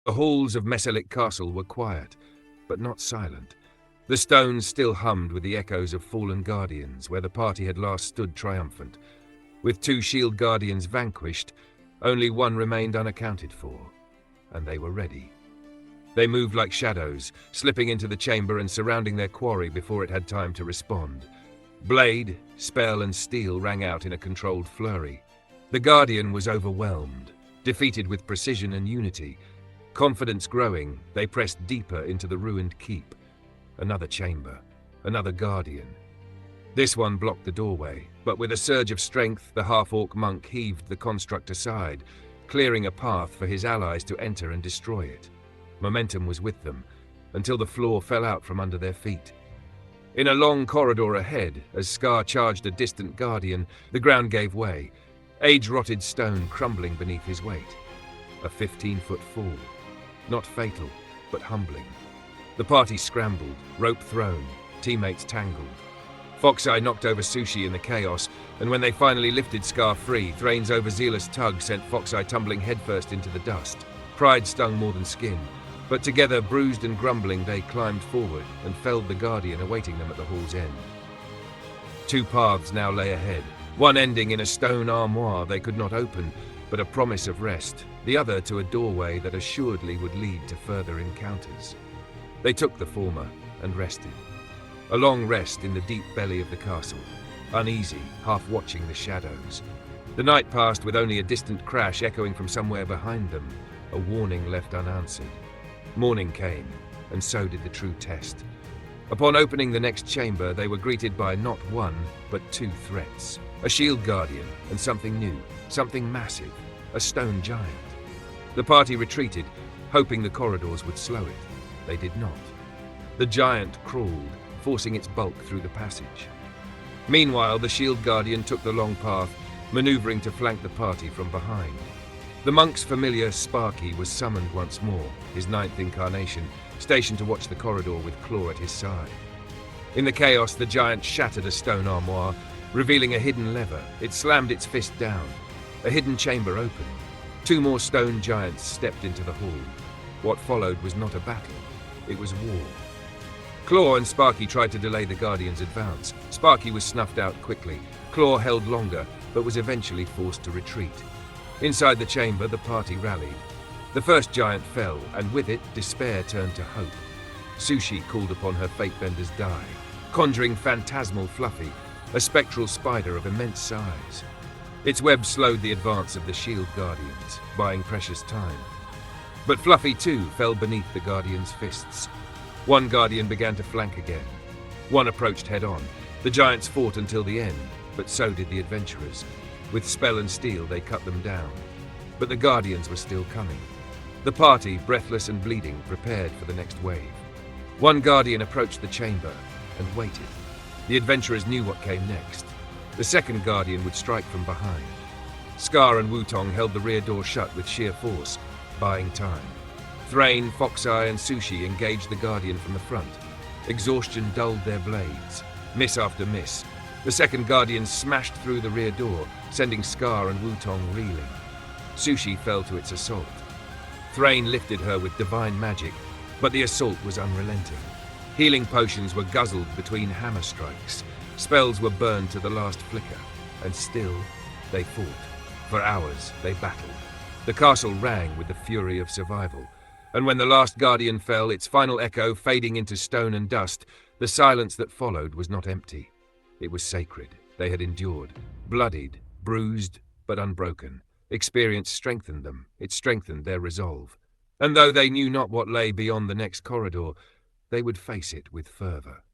The halls of Meselik Castle were quiet, but not silent. The stones still hummed with the echoes of fallen guardians where the party had last stood triumphant. With 2 shield guardians vanquished, only one remained unaccounted for, and they were ready. They moved like shadows, slipping into the chamber and surrounding their quarry before it had time to respond. Blade, spell and steel rang out in a controlled flurry. The guardian was overwhelmed, defeated with precision and unity. Confidence growing, they pressed deeper into the ruined keep. Another chamber, another guardian. This one blocked the doorway, but with a surge of strength, the half-orc monk heaved the construct aside, clearing a path for his allies to enter and destroy it. Momentum was with them, until the floor fell out from under their feet. In a long corridor ahead, as Scar charged a distant guardian, the ground gave way, age-rotted stone crumbling beneath his weight. A 15-foot fall. Not fatal, but humbling. The party scrambled, rope thrown, teammates tangled. Foxeye knocked over Sushi in the chaos, and when they finally lifted Scar free, Thrain's overzealous tug sent Foxeye tumbling headfirst into the dust. Pride stung more than skin, but together, bruised and grumbling, they climbed forward and felled the Guardian awaiting them at the hall's end. 2 paths now lay ahead, one ending in a stone armoire they could not open, but a promise of rest, the other to a doorway that assuredly would lead to further encounters. They took the former and rested. A long rest in the deep belly of the castle, uneasy, half watching the shadows. The night passed with only a distant crash echoing from somewhere behind them, a warning left unanswered. Morning came, and so did the true test. Upon opening the next chamber, they were greeted by not one, but 2 threats. A shield guardian and something new, something massive, a stone giant. The party retreated, hoping the corridors would slow it. They did not. The giant crawled, forcing its bulk through the passage. Meanwhile, the shield guardian took the long path, maneuvering to flank the party from behind. The monk's familiar Sparky was summoned once more, his 9th incarnation, stationed to watch the corridor with Claw at his side. In the chaos, the giant shattered a stone armoire, revealing a hidden lever. It slammed its fist down. A hidden chamber opened. 2 more stone giants stepped into the hall. What followed was not a battle, it was war. Claw and Sparky tried to delay the Guardian's advance. Sparky was snuffed out quickly. Claw held longer, but was eventually forced to retreat. Inside the chamber, the party rallied. The first giant fell, and with it, despair turned to hope. Sushi called upon her Fatebender's die, conjuring phantasmal Fluffy, a spectral spider of immense size. Its web slowed the advance of the shield guardians, buying precious time. But Fluffy too fell beneath the Guardian's fists. One Guardian began to flank again. One approached head-on. The giants fought until the end, but so did the adventurers. With spell and steel, they cut them down. But the Guardians were still coming. The party, breathless and bleeding, prepared for the next wave. One Guardian approached the chamber and waited. The adventurers knew what came next. The second Guardian would strike from behind. Scar and Wutong held the rear door shut with sheer force, buying time. Thrain, Foxeye and Sushi engaged the Guardian from the front. Exhaustion dulled their blades. Miss after miss. The second Guardian smashed through the rear door, sending Scar and Wutong reeling. Sushi fell to its assault. Thrain lifted her with divine magic, but the assault was unrelenting. Healing potions were guzzled between hammer strikes. Spells were burned to the last flicker, and still they fought. For hours they battled. The castle rang with the fury of survival, and when the last Guardian fell, its final echo fading into stone and dust, the silence that followed was not empty. It was sacred. They had endured, bloodied, bruised, but unbroken. Experience strengthened them. It strengthened their resolve. And though they knew not what lay beyond the next corridor, they would face it with fervor.